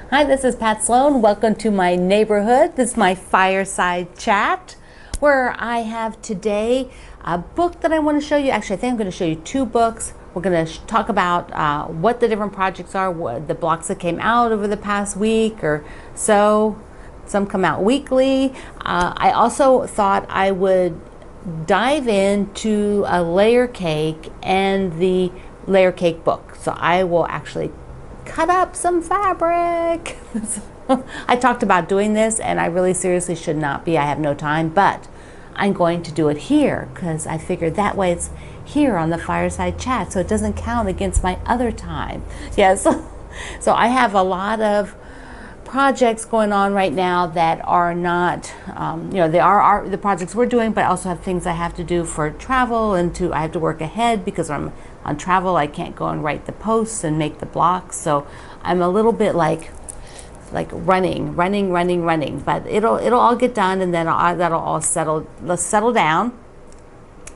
Hi, this is Pat Sloan. Welcome to my neighborhood. This is my fireside chat where I have today a book that I want to show you. Actually, I think I'm going to show you two books. We're going to talk about what the different projects are, what the blocks that came out over the past week or so. Some come out weekly. I also thought I would dive into a layer cake and the layer cake book. So I will actually cut up some fabric. I talked about doing this and I really seriously should not be. I have no time, but I'm going to do it here because I figured that way it's here on the fireside chat so it doesn't count against my other time. Yes. So I have a lot of projects going on right now that are not, they are the projects we're doing, but I also have things I have to do for travel and I have to work ahead because I'm on travel. I can't go and write the posts and make the blocks. So I'm a little bit like running, but it'll all get done and then that'll all settle down.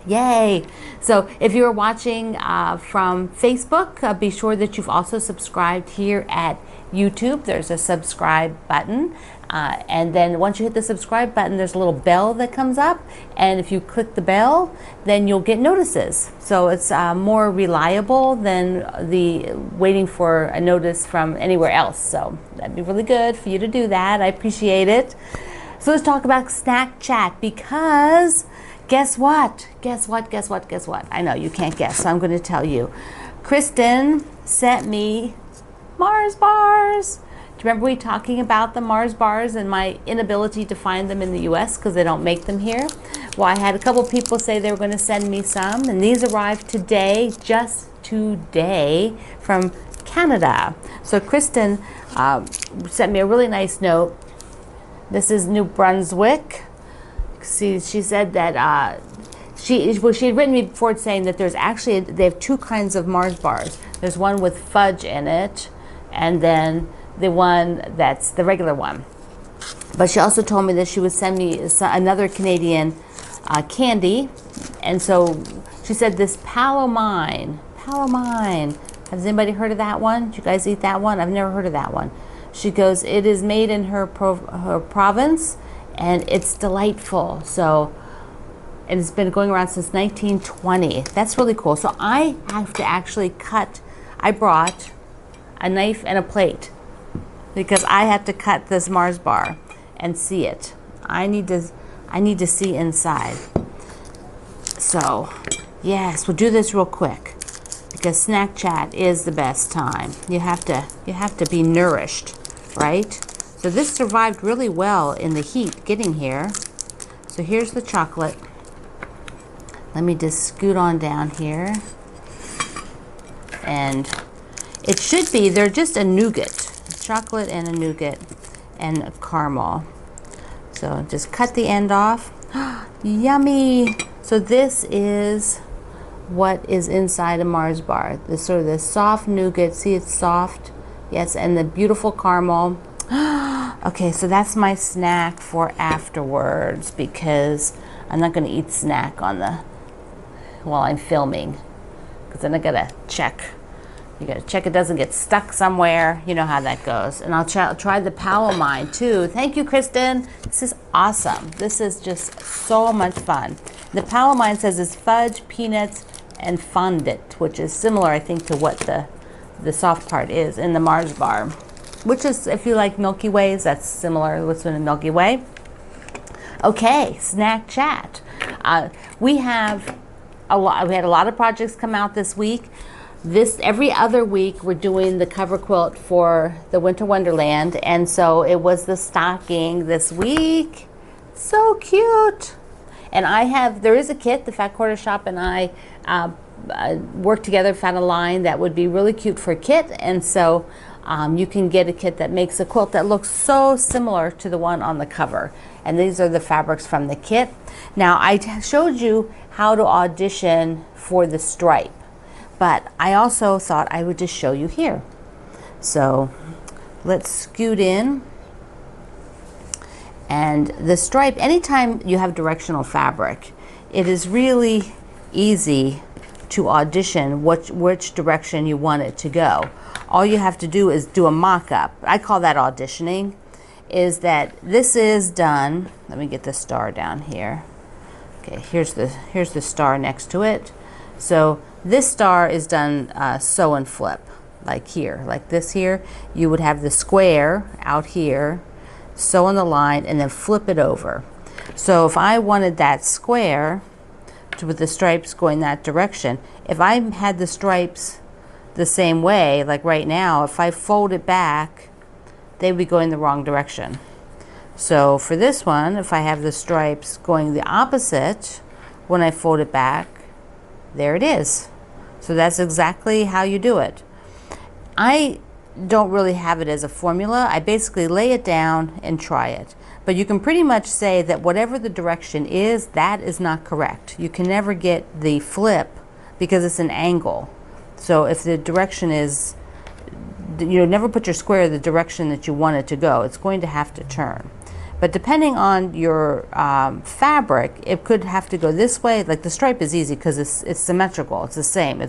Yay! So if you're watching from Facebook, be sure that you've also subscribed here at YouTube. There's a subscribe button. And then once you hit the subscribe button, there's a little bell that comes up. And if you click the bell, then you'll get notices. So it's more reliable than the waiting for a notice from anywhere else. So that'd be really good for you to do that. I appreciate it. So let's talk about snack chat because guess what? I know you can't guess, so I'm going to tell you. Kristen sent me Mars bars. Do you remember we talking about the Mars bars and my inability to find them in the US because they don't make them here? Well, I had a couple people say they were going to send me some, and these arrived today, just today, from Canada. So Kristen sent me a really nice note. This is New Brunswick. See, she said that she had written me before saying that they have two kinds of Mars bars. There's one with fudge in it, and then the one that's the regular one. But she also told me that she would send me another Canadian candy, and so she said this Palomine. Has anybody heard of that one? Did you guys eat that one? I've never heard of that one. She goes, it is made in her province, and it's delightful. So it's been going around since 1920. That's really cool. So I have to actually I brought a knife and a plate because I have to cut this Mars bar and see it. I need to see inside. So yes, we'll do this real quick because snack chat is the best time. You have to be nourished, right? So this survived really well in the heat getting here. So here's the chocolate. Let me just scoot on down here. And it should be, they're just a nougat. Chocolate and a nougat and a caramel. So just cut the end off. Yummy! So this is what is inside a Mars bar. This sort of this soft nougat. See, it's soft. Yes, and the beautiful caramel. Okay, so that's my snack for afterwards because I'm not going to eat snack while I'm filming because then I gotta check. You gotta check it doesn't get stuck somewhere. You know how that goes. And I'll try the Palomine too. Thank you, Kristen. This is awesome. This is just so much fun. The Palomine says it's fudge, peanuts, and fondant, which is similar, I think, to what the soft part is in the Mars bar. Which is, if you like Milky Ways, that's similar to what's in the Milky Way. Okay, snack chat. We had a lot of projects come out this week. Every other week we're doing the cover quilt for the Winter Wonderland, and so it was the stocking this week. So cute. And there is a kit, the Fat Quarter Shop and I worked together, found a line that would be really cute for a kit, and so you can get a kit that makes a quilt that looks so similar to the one on the cover. And these are the fabrics from the kit. Now, I showed you how to audition for the stripe, but I also thought I would just show you here. So let's scoot in. And the stripe, anytime you have directional fabric, it is really easy to audition which direction you want it to go. All you have to do is do a mock-up. I call that auditioning. Is that this is done. Let me get the star down here. Okay, here's the star next to it. So this star is done sew and flip, like here, like this here. You would have the square out here, sew on the line, and then flip it over. So if I wanted that square with the stripes going that direction, if I had the stripes the same way, like right now, if I fold it back, they would be going the wrong direction. So for this one, if I have the stripes going the opposite, when I fold it back, there it is. So that's exactly how you do it. I don't really have it as a formula. I basically lay it down and try it. But you can pretty much say that whatever the direction is, that is not correct. You can never get the flip because it's an angle. So if the direction is, never put your square the direction that you want it to go. It's going to have to turn. But depending on your fabric, it could have to go this way. Like the stripe is easy because it's symmetrical. It's the same.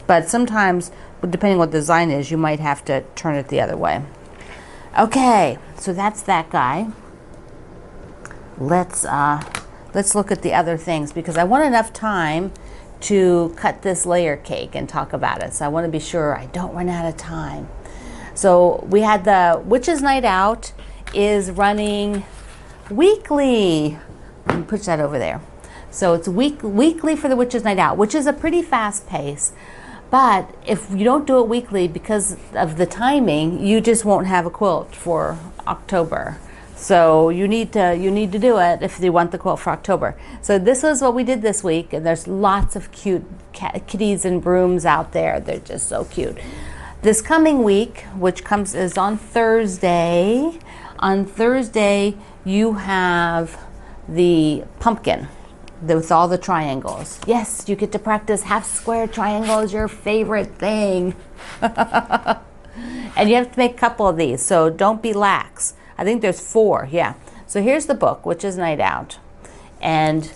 But sometimes, depending what the design is, you might have to turn it the other way. Okay, so that's that guy. Let's look at the other things because I want enough time to cut this layer cake and talk about it. So I want to be sure I don't run out of time. So we had the Witches Night Out is running weekly. Let me push that over there. So it's weekly for the Witches Night Out, which is a pretty fast pace. But if you don't do it weekly because of the timing, you just won't have a quilt for October. So you need to do it if you want the quilt for October. So this was what we did this week, and there's lots of cute kitties and brooms out there. They're just so cute. This coming week, which is on Thursday. On Thursday, you have the pumpkin with all the triangles. Yes, you get to practice half square triangle is your favorite thing. And you have to make a couple of these, so don't be lax. I think there's 4, yeah. So here's the book, Witches Night Out. And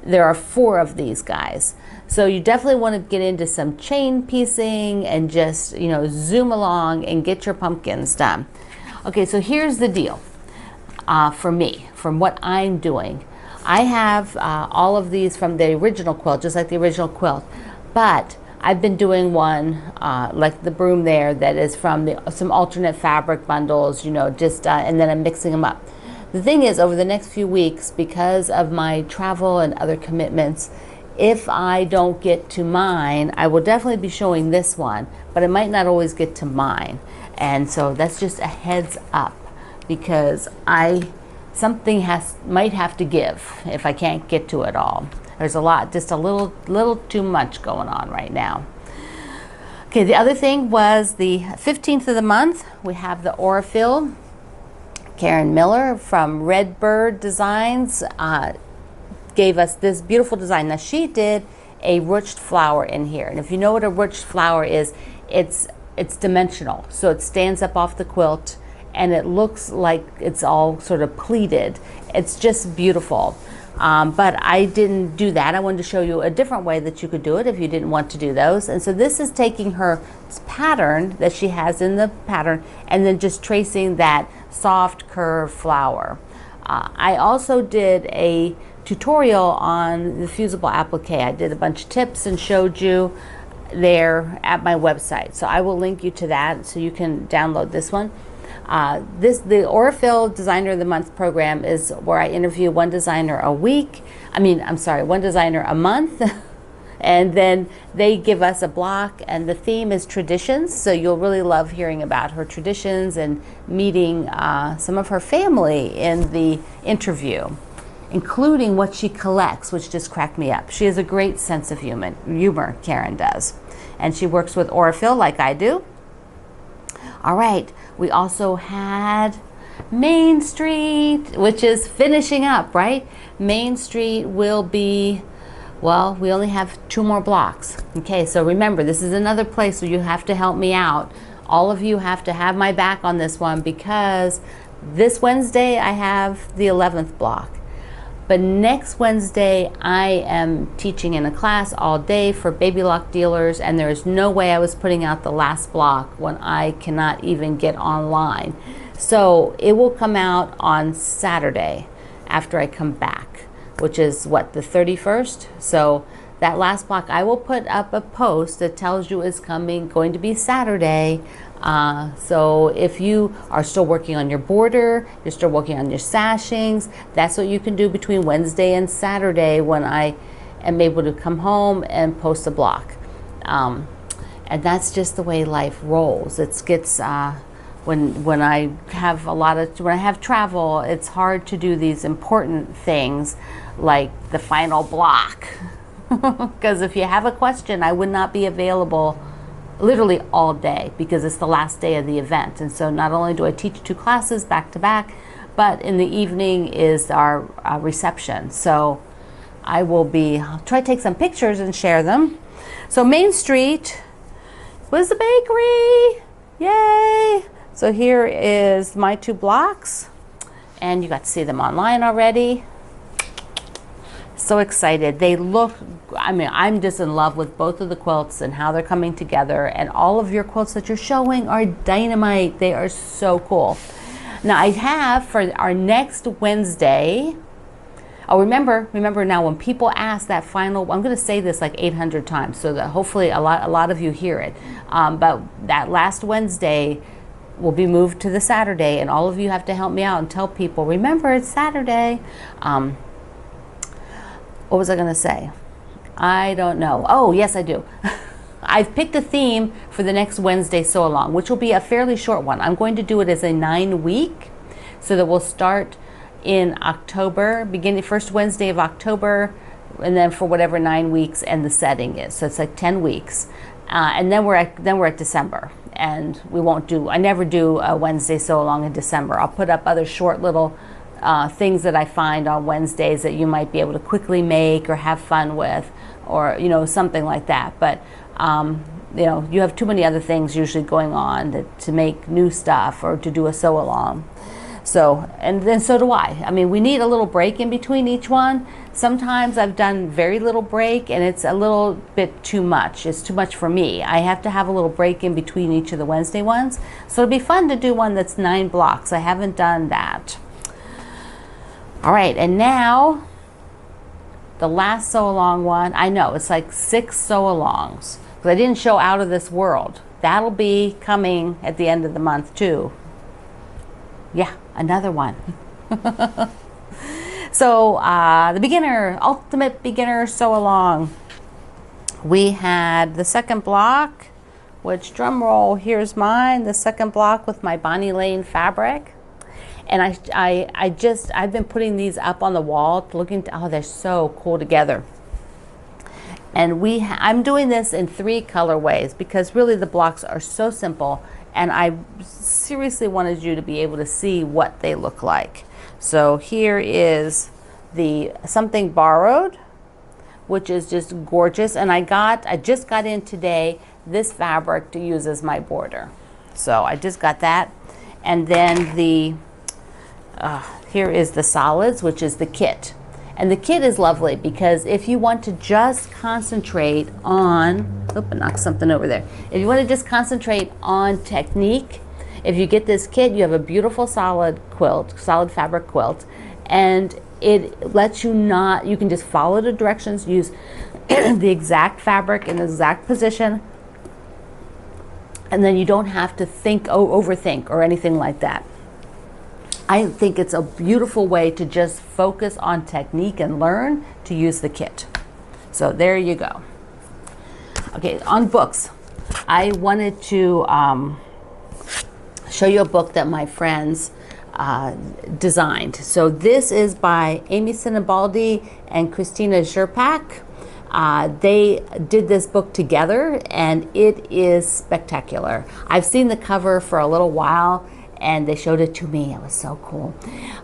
there are 4 of these guys. So you definitely want to get into some chain piecing and just, zoom along and get your pumpkins done. Okay, so here's the deal for me, from what I'm doing. I have all of these from the original quilt, just like the original quilt. But I've been doing one, like the broom there, that is from some alternate fabric bundles, and then I'm mixing them up. The thing is, over the next few weeks, because of my travel and other commitments, if I don't get to mine, I will definitely be showing this one, but I might not always get to mine. And so that's just a heads up, because something might have to give if I can't get to it all. There's a lot, just a little too much going on right now. Okay, the other thing was the 15th of the month, we have the Aurifil. Karen Miller from Redbird Designs gave us this beautiful design. Now she did a ruched flower in here. And if you know what a ruched flower is, it's dimensional. So it stands up off the quilt and it looks like it's all sort of pleated. It's just beautiful. But I didn't do that. I wanted to show you a different way that you could do it if you didn't want to do those. And so this is taking her pattern that she has in the pattern and then just tracing that soft curved flower. I also did a tutorial on the fusible applique. I did a bunch of tips and showed you there at my website. So I will link you to that so you can download this one. The Aurifil Designer of the Month program is where I interview one designer a week. One designer a month. And then they give us a block, and the theme is traditions. So you'll really love hearing about her traditions and meeting some of her family in the interview, including what she collects, which just cracked me up. She has a great sense of humor, Karen does. And she works with Aurifil like I do. All right, we also had Main Street, which is finishing up, right? Main Street will be, well, we only have 2 more blocks. Okay, so remember, this is another place where you have to help me out. All of you have to have my back on this one because this Wednesday I have the 11th block. But next Wednesday, I am teaching in a class all day for baby lock dealers, and there is no way I was putting out the last block when I cannot even get online. So it will come out on Saturday after I come back, which is what, the 31st? So that last block, I will put up a post that tells you is going to be Saturday. So if you are still working on your border, you're still working on your sashings, that's what you can do between Wednesday and Saturday when I am able to come home and post a block. And that's just the way life rolls. It gets, when I have travel, it's hard to do these important things like the final block. Because if you have a question, I would not be available literally all day because it's the last day of the event. And so not only do I teach 2 classes back to back, but in the evening is our reception. So I will try to take some pictures and share them. So Main Street was the bakery. Yay! So here is my 2 blocks, and you got to see them online already. So excited. They look, I mean, I'm just in love with both of the quilts and how they're coming together, and all of your quilts that you're showing are dynamite. They are so cool. Now I have for our next Wednesday, remember now when people ask that final, I'm going to say this like 800 times so that hopefully a lot of you hear it, but that last Wednesday will be moved to the Saturday, and all of you have to help me out and tell people, remember it's Saturday. What was I going to say? I don't know. Oh, yes, I do. I've picked a theme for the next Wednesday Sew Along, which will be a fairly short one. I'm going to do it as a 9-week, so that we'll start in October, beginning first Wednesday of October, and then for whatever 9 weeks and the setting is. So it's like 10 weeks. And then we're at December, and I never do a Wednesday Sew Along in December. I'll put up other short little things that I find on Wednesdays that you might be able to quickly make or have fun with, or something like that. But you have too many other things usually going on to make new stuff or to do a sew along. So, and then so do I. I mean, we need a little break in between each one. Sometimes I've done very little break and it's a little bit too much. It's too much for me. I have to have a little break in between each of the Wednesday ones. So it'd be fun to do one that's 9 blocks. I haven't done that. All right, and now the last sew along one. I know it's like 6 sew alongs because I didn't show Out of This World. That'll be coming at the end of the month too. Yeah, another one. So the ultimate beginner sew along. We had the second block, which, drum roll, here's mine, the second block with my Bonnie Lane fabric. And I've been putting these up on the wall, oh, they're so cool together. And I'm doing this in 3 colorways because really the blocks are so simple, and I seriously wanted you to be able to see what they look like. So here is the Something Borrowed, which is just gorgeous. And I just got in today this fabric to use as my border. So I just got that. And then here is the Solids, which is the kit. And the kit is lovely because if you want to just concentrate on, I knocked something over there. If you want to just concentrate on technique, if you get this kit, you have a beautiful solid fabric quilt, and it lets you you can just follow the directions, use the exact fabric in the exact position, and then you don't have to overthink or anything like that. I think it's a beautiful way to just focus on technique and learn to use the kit. So there you go. Okay, on books, I wanted to show you a book that my friends designed. So this is by Amy Sinibaldi and Christina Zerpak. They did this book together, and it is spectacular. I've seen the cover for a little while, and they showed it to me. It was so cool.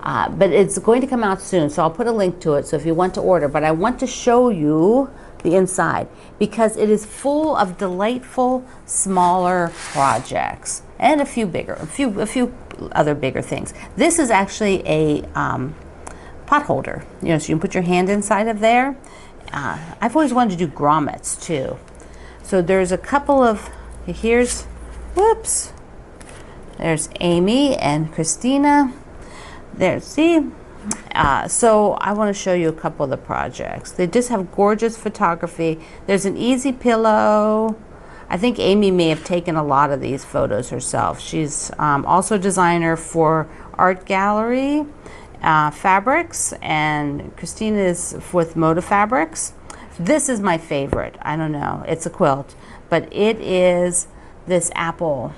But it's going to come out soon, so I'll put a link to it so if you want to order. But I want to show you the inside because it is full of delightful smaller projects and a few other bigger things. This is actually a pot holder. You know, so you can put your hand inside of there. I've always wanted to do grommets too. So there's a couple of, here's, whoops. There's Amy and Christina. There, see? So I want to show you a couple of the projects. They just have gorgeous photography. There's an easy pillow. I think Amy may have taken a lot of these photos herself. She's also a designer for Art Gallery Fabrics, and Christina is with Moda Fabrics. This is my favorite. I don't know. It's a quilt, but it is this apple.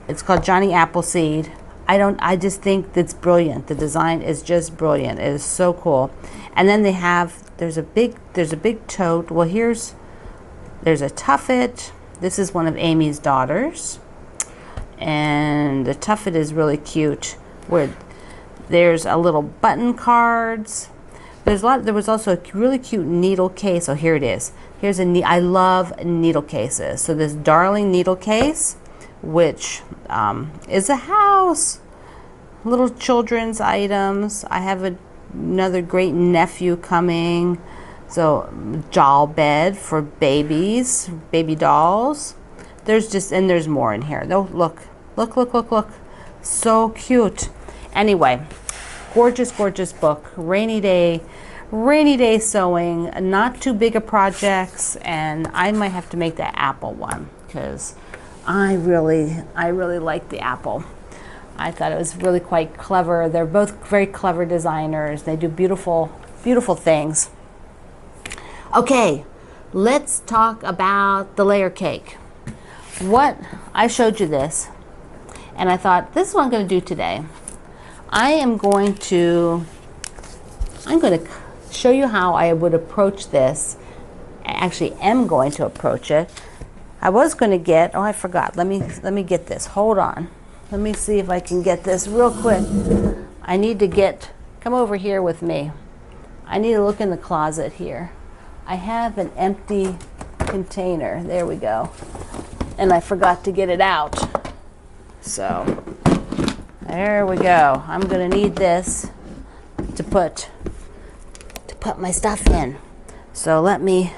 It's called Johnny Appleseed. I just think it's brilliant. The design is just brilliant. It is so cool. And then they have, there's a big tote. Well, there's a tuffet. This is one of Amy's daughters. And the tuffet is really cute, where there's a little button cards. There was also a really cute needle case. Oh, here it is. I love needle cases. So this darling needle case, which is a house, little children's items. I have another great nephew coming. So doll bed for babies, baby dolls. There's more in here. Oh, look. So cute. Anyway, gorgeous book. Rainy day sewing, not too big of projects, and I might have to make the apple one because I really like the apple. I thought it was really quite clever. They're both very clever designers. They do beautiful things. Okay, let's talk about the layer cake. I showed you this, and I thought, this is what I'm going to do today. I'm going to show you how I would approach this. I actually am going to approach it. I was going to get, I forgot. Let me get this. Hold on. Let me see if I can get this real quick. I need to come over here with me. I need to look in the closet here. I have an empty container. There we go. And I forgot to get it out. So, there we go. I'm going to need this to put my stuff in. So let me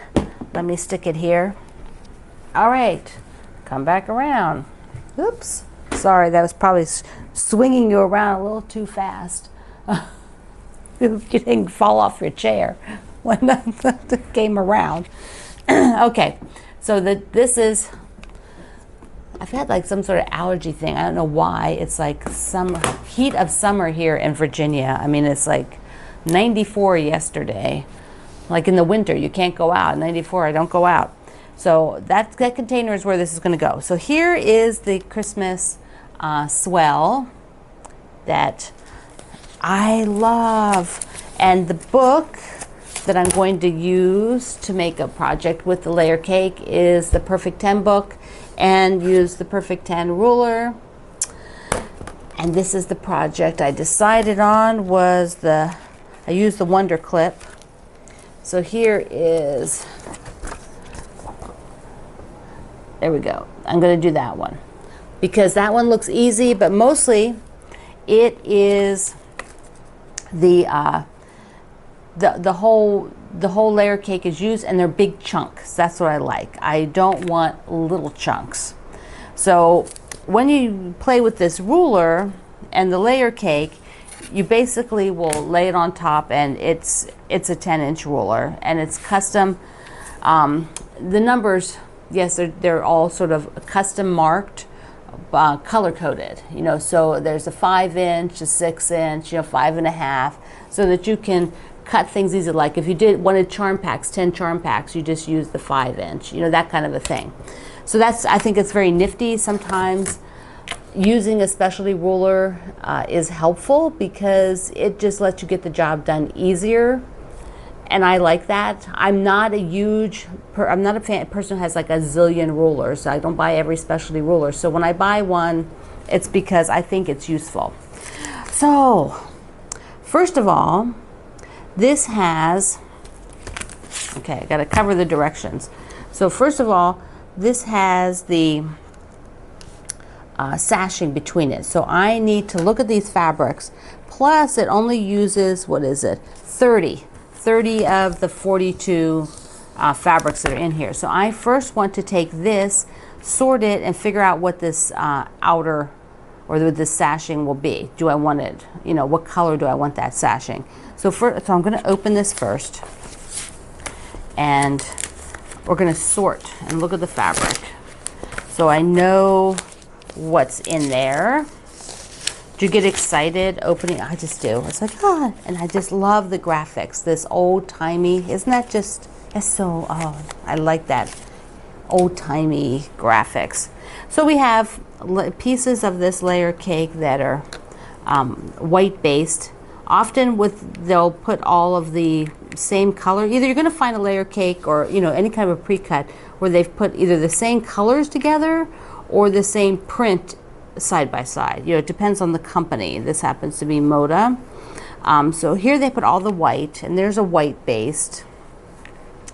stick it here. All right, come back around. Oops, sorry, that was probably swinging you around a little too fast. You didn't fall off your chair when that came around. Okay, so this is, I've had like some sort of allergy thing. I don't know why. It's like heat of summer here in Virginia. I mean, it's like 94 yesterday. Like in the winter, you can't go out. 94, I don't go out. So that container is where this is going to go. So here is the Christmas swell that I love. And the book that I'm going to use to make a project with the layer cake is the Perfect 10 book, and use the Perfect 10 ruler. And this is the project I decided on, I used the Wonder Clip. So here is, there we go. I'm going to do that one because that one looks easy, but mostly it is the whole layer cake is used, and they're big chunks. That's what I like. I don't want little chunks. So when you play with this ruler and the layer cake, you basically will lay it on top, and it's a 10-inch ruler, and it's custom. The numbers, yes, they're all sort of custom marked, color coded. You know, so there's a 5-inch, a 6-inch, 5.5, so that you can cut things easy. Like if you wanted charm packs, 10 charm packs, you just use the 5-inch. That kind of a thing. So I think it's very nifty. Sometimes using a specialty ruler is helpful because it just lets you get the job done easier, and I like that. I'm not a person who has like a zillion rulers. I don't buy every specialty ruler. So when I buy one, it's because I think it's useful. So first of all, this has, okay, I got to cover the directions. So first of all, this has the sashing between it. So I need to look at these fabrics. Plus it only uses, what is it, 30 of the 42 fabrics that are in here. So I first want to take this, sort it, and figure out what this outer or this sashing will be. Do I want it, what color do I want that sashing? So I'm going to open this first, and we're going to sort and look at the fabric so I know what's in there. Do you get excited opening? I just do. It's like, and I just love the graphics. This old-timey, isn't that just, it's so, I like that old-timey graphics. So we have pieces of this layer cake that are white based. Often they'll put all of the same color. Either you're going to find a layer cake or any kind of a pre-cut where they've put either the same colors together or the same print side by side. It depends on the company. This happens to be Moda. So here they put all the white, and there's a white based.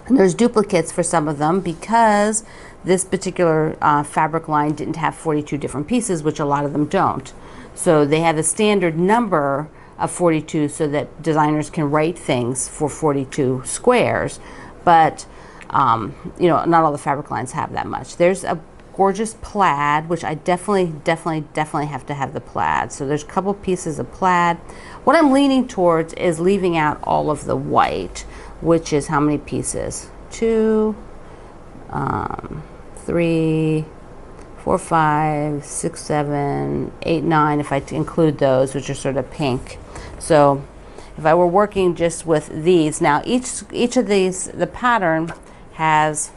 And there's duplicates for some of them because this particular fabric line didn't have 42 different pieces, which a lot of them don't. So they have a standard number of 42 so that designers can write things for 42 squares, but not all the fabric lines have that much. There's a gorgeous plaid, which I definitely have to have the plaid. So there's a couple pieces of plaid. What I'm leaning towards is leaving out all of the white, which is how many pieces? 2, 3, 4, 5, 6, 7, 8, 9, if I include those, which are sort of pink. So if I were working just with these, now each of these, the pattern has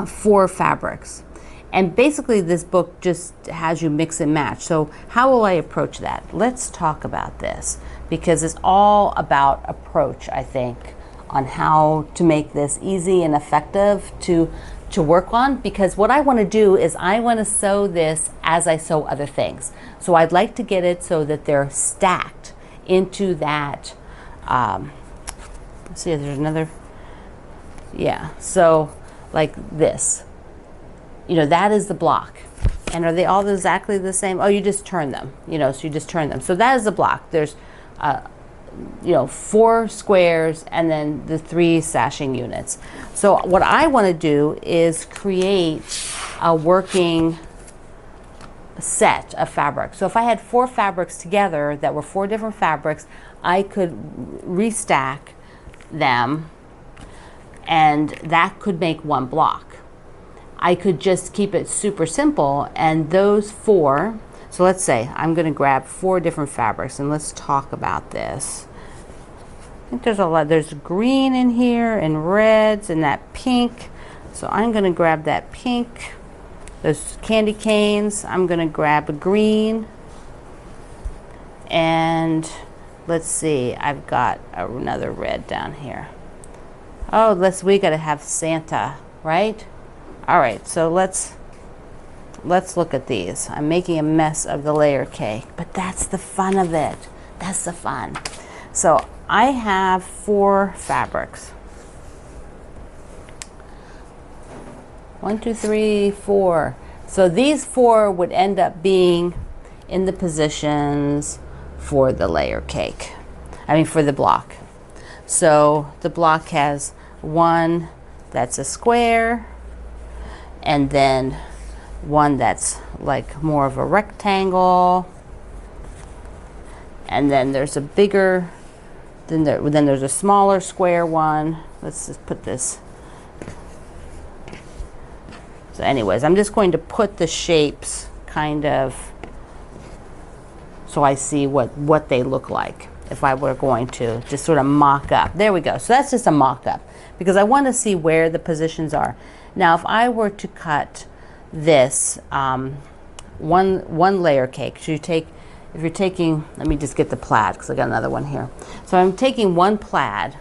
4 fabrics. And basically this book just has you mix and match. So how will I approach that? Let's talk about this, because it's all about approach, I think, on how to make this easy and effective to work on. Because what I want to do is I want to sew this as I sew other things. So I'd like to get it so that they're stacked into that. Let's see, there's another. Yeah, so like this. That is the block. And are they all exactly the same? Oh, you just turn them, so you just turn them. So that is the block. There's 4 squares and then the 3 sashing units. So what I want to do is create a working set of fabric. So if I had 4 fabrics together that were 4 different fabrics, I could restack them, and that could make one block. I could just keep it super simple, and those 4, so let's say I'm going to grab 4 different fabrics, and let's talk about this. I think there's a lot. There's green in here, and reds, and that pink. So I'm going to grab that pink. Those candy canes, I'm going to grab a green. And let's see, I've got another red down here. Oh, we got to have Santa, right? All right, so let's look at these. I'm making a mess of the layer cake, but that's the fun of it. That's the fun. So I have 4 fabrics. 1, 2, 3, 4. So these 4 would end up being in the positions for the layer cake. For the block. So the block has 1 that's a square, and then 1 that's like more of a rectangle, and then there's a bigger, then there's a smaller square one. Let's just put this. So anyways, I'm just going to put the shapes kind of so I see what they look like if I were going to just sort of mock up. There we go. So that's just a mock up because I want to see where the positions are. Now if I were to cut this one layer cake, so if you're taking, let me just get the plaid because I got another one here. So I'm taking 1 plaid,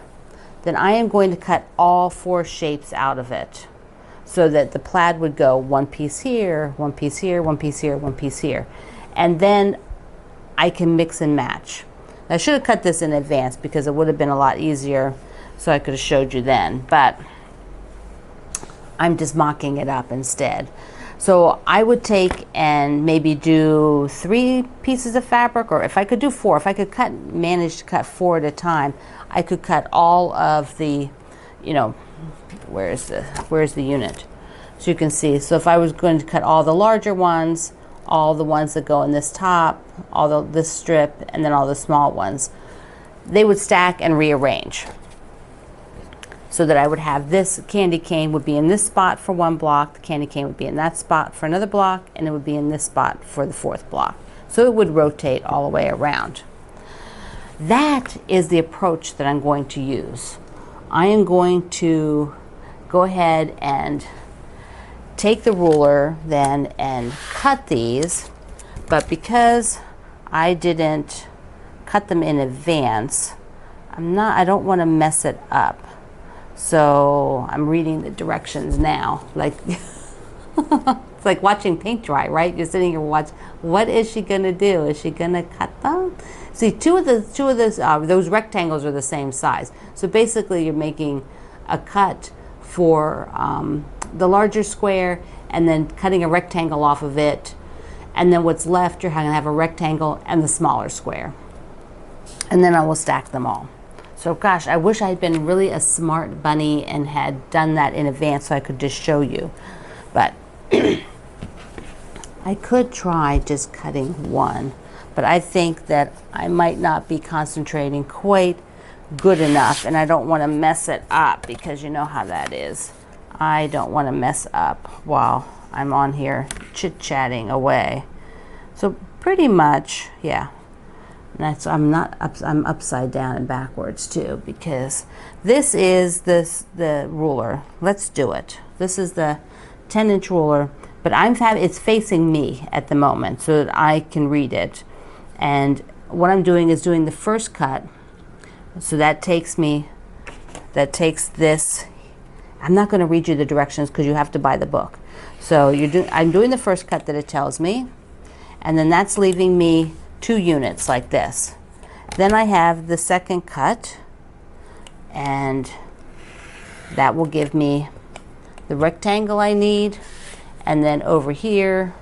then I am going to cut all 4 shapes out of it so that the plaid would go 1 piece here, 1 piece here, 1 piece here, 1 piece here. And then I can mix and match. I should have cut this in advance because it would have been a lot easier so I could have showed you then, but I'm just mocking it up instead. So I would take and maybe do 3 pieces of fabric, or if I could do 4, if I could manage to cut 4 at a time, I could cut all of the, you know, where's the unit? So you can see, so if I was going to cut all the larger ones, all the ones that go in this top, this strip, and then all the small ones, they would stack and rearrange. So that I would have this candy cane would be in this spot for 1 block, the candy cane would be in that spot for another block, and it would be in this spot for the 4th block. So it would rotate all the way around. That is the approach that I'm going to use. I am going to go ahead and take the ruler then and cut these, but because I didn't cut them in advance, I don't want to mess it up. So I'm reading the directions now, like it's like watching paint dry, right? You're sitting here watching. What is she gonna do? Is she gonna cut them? See, two of those rectangles are the same size. So basically, you're making a cut for the larger square, and then cutting a rectangle off of it, and then what's left, you're gonna have a rectangle and the smaller square, and then I will stack them all. So gosh, I wish I had been really a smart bunny and had done that in advance so I could just show you. But I could try just cutting 1, but I think that I might not be concentrating quite good enough, and I don't want to mess it up, because you know how that is. I don't want to mess up while I'm on here chit-chatting away. So pretty much, yeah. That's, I'm upside down and backwards too, because this is the ruler. Let's do it. This is the 10-inch ruler, but it's facing me at the moment so that I can read it. And what I'm doing is doing the first cut. So that takes this. I'm not going to read you the directions because you have to buy the book. So I'm doing the first cut that it tells me, and then that's leaving me 2 units like this. Then I have the second cut, and that will give me the rectangle I need. And then over here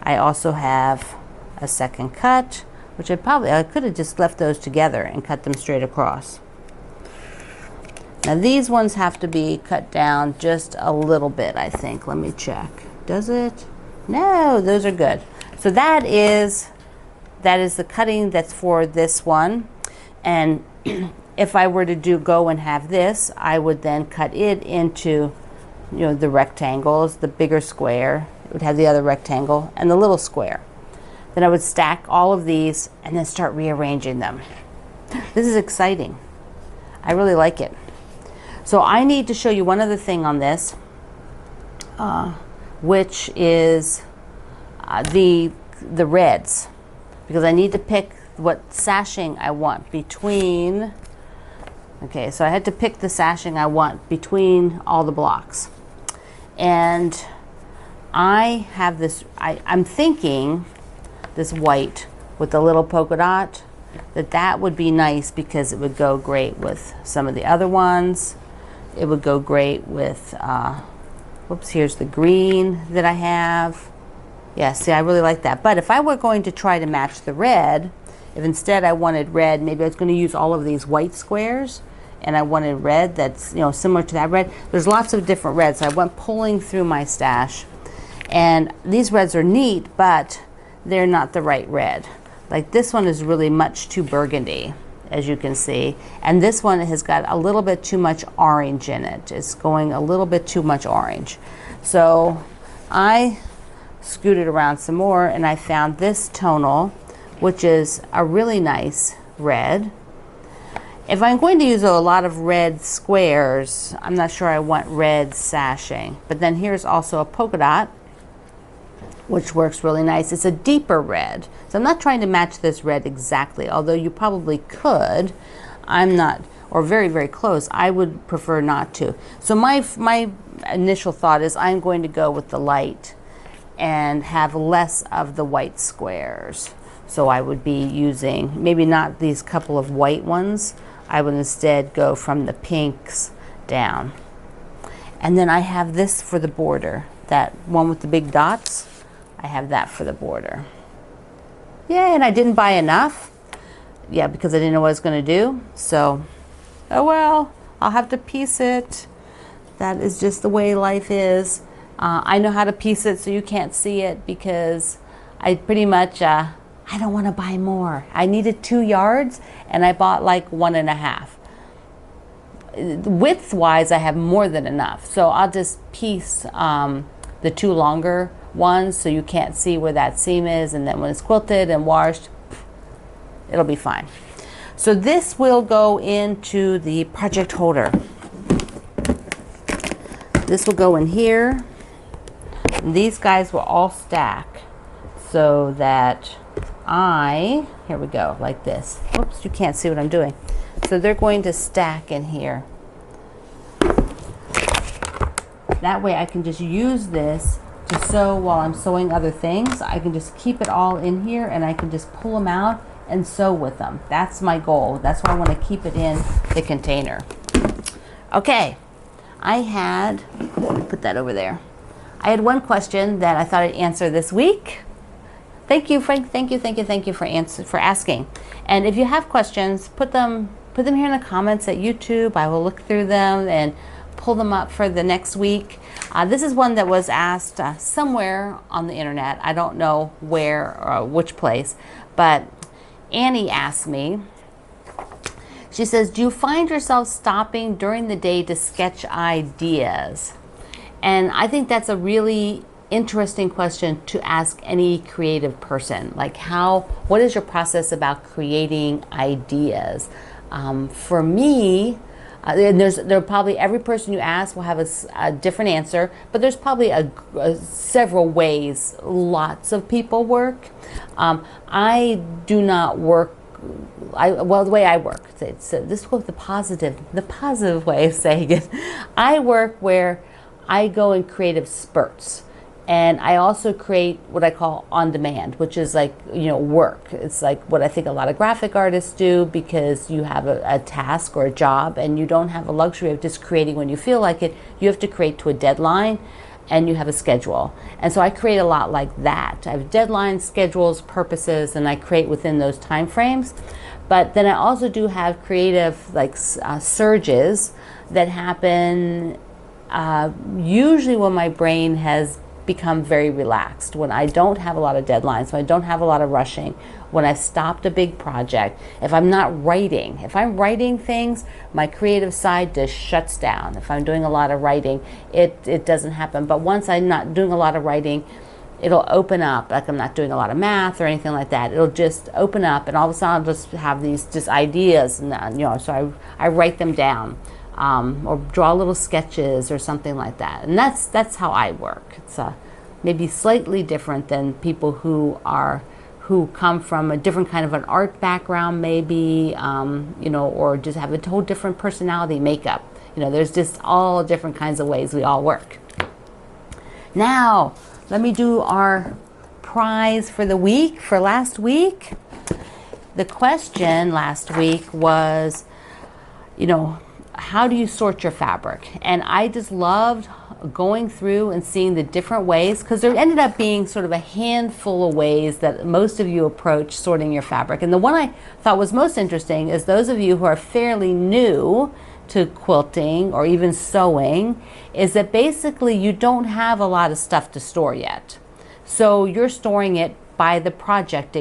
I also have a second cut, which I could have just left those together and cut them straight across. Now these ones have to be cut down just a little bit, I think. Let me check. Does it? No, those are good. So that is the cutting that's for this one. And if I were to go and have this, I would then cut it into, you know, the rectangles, the bigger square. It would have the other rectangle and the little square. Then I would stack all of these and then start rearranging them. This is exciting. I really like it. So I need to show you one other thing on this, which is the reds, because I need to pick what sashing I want between. Okay, so I had to pick the sashing I want between all the blocks. And I have this, I'm thinking this white with the little polka dot, that would be nice because it would go great with some of the other ones. It would go great with, whoops, here's the green that I have. Yeah, see, I really like that. But if I were going to try to match the red, if instead I wanted red, maybe I was going to use all of these white squares, and I wanted red that's, you know, similar to that red. There's lots of different reds. So I went pulling through my stash, and these reds are neat, but they're not the right red. Like this one is really much too burgundy, as you can see, and this one has got a little bit too much orange in it. It's going a little bit too much orange. So I scooted around some more, and I found this tonal, which is a really nice red. If I'm going to use a lot of red squares, I'm not sure I want red sashing. But then here's also a polka dot, which works really nice. It's a deeper red. So I'm not trying to match this red exactly, although you probably could. I'm not, or very, very close. I would prefer not to. So my initial thought is I'm going to go with the light and have less of the white squares. So I would be using maybe not these couple of white ones. I would instead go from the pinks down. And then I have this for the border. that one with the big dots. I have that for the border. Yeah, and I didn't buy enough. Yeah, because I didn't know what I was going to do. So, oh well, I'll have to piece it. That is just the way life is. I know how to piece it so you can't see it because I pretty much, I don't want to buy more. I needed 2 yards and I bought like 1.5. Width-wise, I have more than enough. So I'll just piece the 2 longer ones so you can't see where that seam is, and then when it's quilted and washed, it'll be fine. So this will go into the project holder. This will go in here. And these guys will all stack so that here we go, like this. Oops, you can't see what I'm doing. So they're going to stack in here. That way I can just use this to sew while I'm sewing other things. I can just keep it all in here and I can just pull them out and sew with them. That's my goal. That's why I want to keep it in the container. Okay, let me put that over there. I had one question that I thought I'd answer this week. Thank you, Frank. Thank you for asking. And if you have questions, put them here in the comments at YouTube. I will look through them and pull them up for the next week. This is one that was asked somewhere on the internet. I don't know where or which place, but Annie asked me. She says, do you find yourself stopping during the day to sketch ideas? And I think that's a really interesting question to ask any creative person. Like what is your process about creating ideas? For me, and there probably every person you ask will have a different answer, but there's probably several ways lots of people work. I do not work. Well, the way I work, so this was the positive way of saying it. I work where I go in creative spurts, and I also create what I call on demand, which is like, work. It's like what I think a lot of graphic artists do, because you have a task or a job and you don't have a luxury of just creating when you feel like it. You have to create to a deadline and you have a schedule. And so I create a lot like that. I have deadlines, schedules, purposes, and I create within those time frames. But then I also do have creative surges that happen usually when my brain has become very relaxed, when I don't have a lot of deadlines, when I don't have a lot of rushing, when I've stopped a big project. If I'm not writing, if I'm writing things, my creative side just shuts down. If I'm doing a lot of writing, it doesn't happen. But once I'm not doing a lot of writing, it'll open up. Like I'm not doing a lot of math or anything like that. It'll just open up, and all of a sudden I'll just have these ideas, and so I write them down. Or draw little sketches or something like that. And that's how I work. It's maybe slightly different than people who come from a different kind of an art background, maybe, or just have a whole different personality makeup. There's just all different kinds of ways we all work. Now, let me do our prize for the week, for last week. The question last week was, how do you sort your fabric? And I just loved going through and seeing the different ways, because there ended up being sort of a handful of ways that most of you approach sorting your fabric. And the one I thought was most interesting is those of you who are fairly new to quilting or even sewing, is that basically you don't have a lot of stuff to store yet. So you're storing it by the project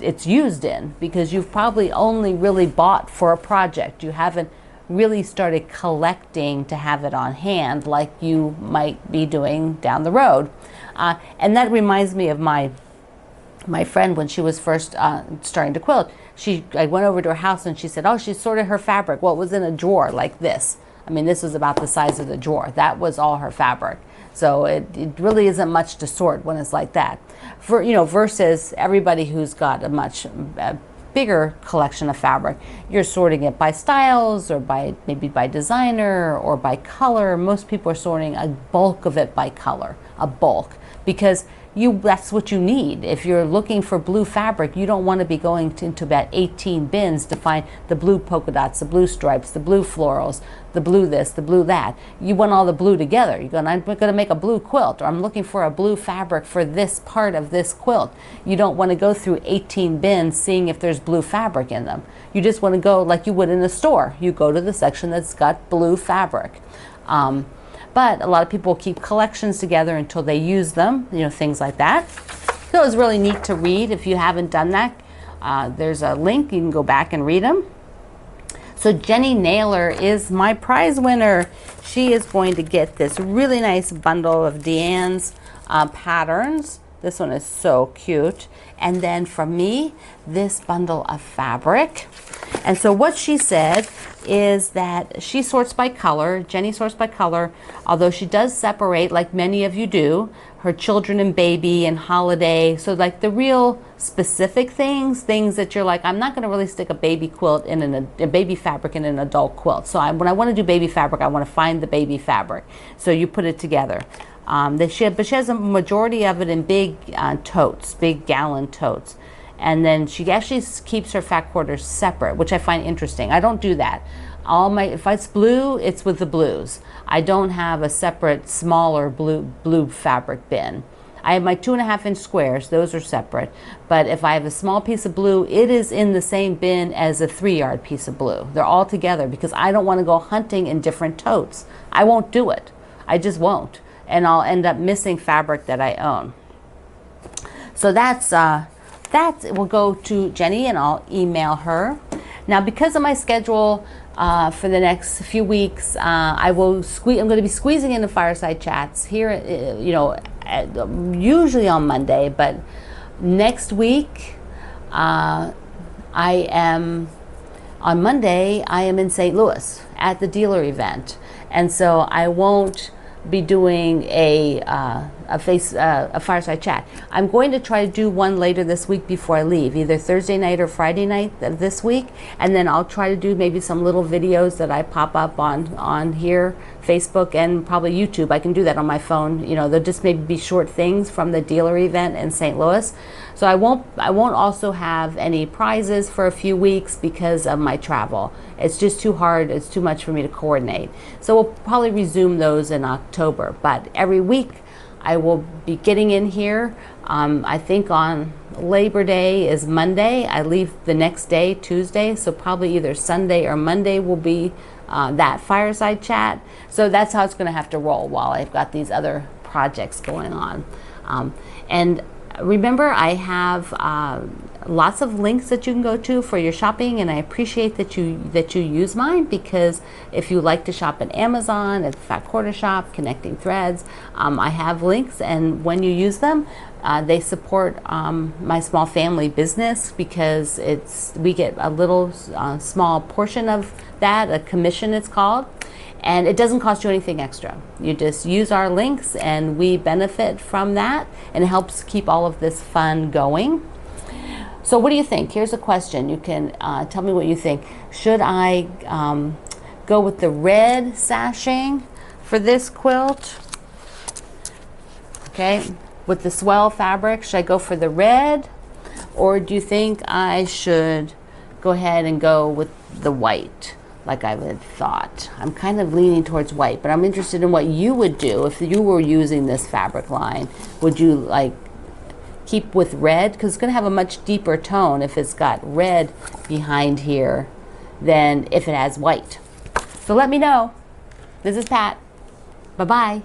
it's used in, because you've probably only really bought for a project. You haven't really started collecting to have it on hand like you might be doing down the road. And that reminds me of my friend when she was first starting to quilt. I went over to her house and she said, she sorted her fabric. Well, it was in a drawer like this. I mean, this was about the size of the drawer. That was all her fabric. So it really isn't much to sort when it's like that. Versus everybody who's got a much bigger collection of fabric. You're sorting it by styles, or maybe by designer, or by color. Most people are sorting a bulk of it by color, a bulk, because that's what you need. If you're looking for blue fabric, you don't want to be going into about 18 bins to find the blue polka dots, the blue stripes, the blue florals, the blue this, the blue that. You want all the blue together. You're going, I'm going to make a blue quilt, or I'm looking for a blue fabric for this part of this quilt. You don't want to go through 18 bins seeing if there's blue fabric in them. You just want to go like you would in a store. You go to the section that's got blue fabric. But a lot of people keep collections together until they use them, you know, things like that. So it was really neat to read. If you haven't done that, there's a link. You can go back and read them. So Jenny Naylor is my prize winner. She is going to get this really nice bundle of Deanne's patterns. This one is so cute. And then from me, this bundle of fabric. And so what she said is that she sorts by color. Jenny sorts by color, although she does separate, like many of you do, her children and baby and holiday. So like the real specific things that you're like, I'm not going to really stick a baby quilt in a baby fabric in an adult quilt. So when I want to do baby fabric, I want to find the baby fabric. So you put it together. But she has a majority of it in big totes, big gallon totes. And then she actually keeps her fat quarters separate, which I find interesting. I don't do that. If it's blue, it's with the blues. I don't have a separate smaller blue fabric bin. I have my 2.5 inch squares, those are separate. But if I have a small piece of blue, it is in the same bin as a 3-yard piece of blue. They're all together because I don't want to go hunting in different totes. I won't do it. I just won't. And I'll end up missing fabric that I own. So that will go to Jenny, and I'll email her. Now, because of my schedule for the next few weeks, I'm going to be squeezing in the fireside chats here, you know, usually on Monday, but next week, on Monday, I am in St. Louis at the dealer event. And so I won't be doing a fireside chat. I'm going to try to do one later this week before I leave, either Thursday night or Friday night this week, and then I'll try to do maybe some little videos that I pop up on here, Facebook, and probably YouTube. I can do that on my phone. You know, they'll just maybe be short things from the dealer event in St. Louis. So I won't also have any prizes for a few weeks because of my travel. It's just too hard. It's too much for me to coordinate. So we'll probably resume those in October. But every week I will be getting in here. I think on Labor Day is Monday. I leave the next day, Tuesday. So probably either Sunday or Monday will be that fireside chat. So that's how it's going to have to roll while I've got these other projects going on. And remember, I have lots of links that you can go to for your shopping, and I appreciate that you use mine, because if you like to shop at Amazon, at Fat Quarter Shop, Connecting Threads, I have links, and when you use them, they support my small family business, because we get a little small portion of that, a commission it's called. And it doesn't cost you anything extra. You just use our links and we benefit from that, and it helps keep all of this fun going. So what do you think? Here's a question. You can tell me what you think. Should I go with the red sashing for this quilt? Okay, with the swell fabric, should I go for the red? Or do you think I should go ahead and go with the white? Like I would thought. I'm kind of leaning towards white, but I'm interested in what you would do if you were using this fabric line. Would you like keep with red? Because it's going to have a much deeper tone if it's got red behind here than if it has white. So let me know. This is Pat. Bye-bye.